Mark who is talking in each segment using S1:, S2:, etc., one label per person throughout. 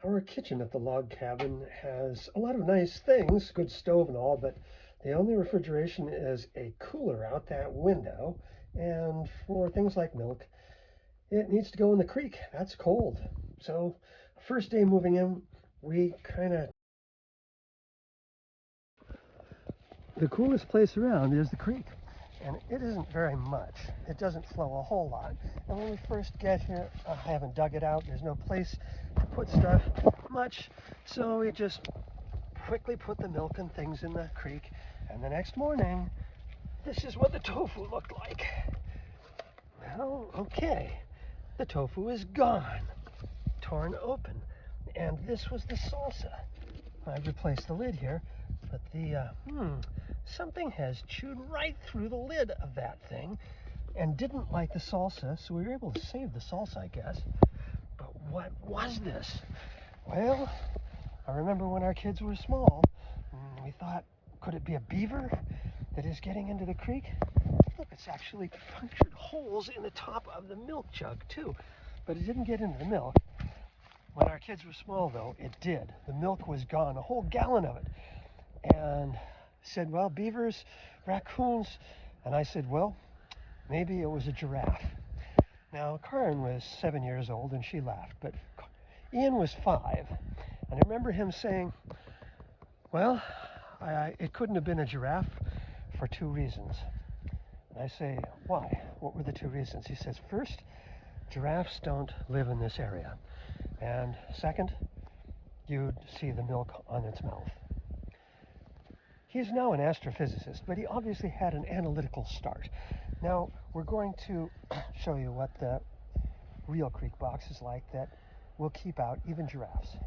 S1: Our kitchen at the log cabin has a lot of nice things, good stove and all, but the only refrigeration is a cooler out that window. And for things like milk, it needs to go in the creek. That's cold. So, first day moving in, the coolest place around is the creek. And it isn't very much. It doesn't flow a whole lot. And when we first get here, I haven't dug it out. There's no place to put stuff much. So we just quickly put the milk and things in the creek. And the next morning, this is what the tofu looked like. Well, okay. The tofu is gone, torn open. And this was the salsa. I've replaced the lid here, but something has chewed right through the lid of that thing and didn't like the salsa, so we were able to save the salsa, I guess. But what was this? Well, I remember when our kids were small, we thought, could it be a beaver that is getting into the creek? Look, it's actually punctured holes in the top of the milk jug, too. But it didn't get into the milk. When our kids were small, though, it did. The milk was gone, a whole gallon of it. And said, well, beavers, raccoons. And I said, well, maybe it was a giraffe. Now, Karen was 7 years old, and she laughed. But Ian was 5. And I remember him saying, well, it couldn't have been a giraffe for 2 reasons. And I say, why? What were the 2 reasons? He says, first, giraffes don't live in this area. And second, you'd see the milk on its mouth. He's now an astrophysicist, but he obviously had an analytical start. Now, we're going to show you what the real creek box is like that will keep out even giraffes.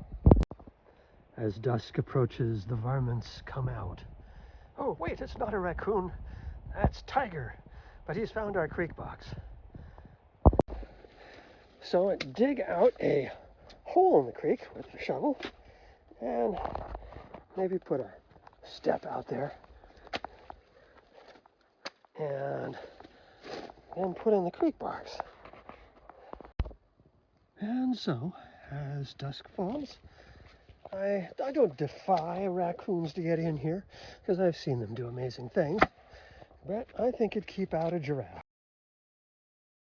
S1: As dusk approaches, the varmints come out. Oh, wait, it's not a raccoon. That's Tiger, but he's found our creek box. So dig out a hole in the creek with a shovel and maybe put a step out there and then put in the creek box. And so, as dusk falls, I don't defy raccoons to get in here because I've seen them do amazing things, but I think it'd keep out a giraffe.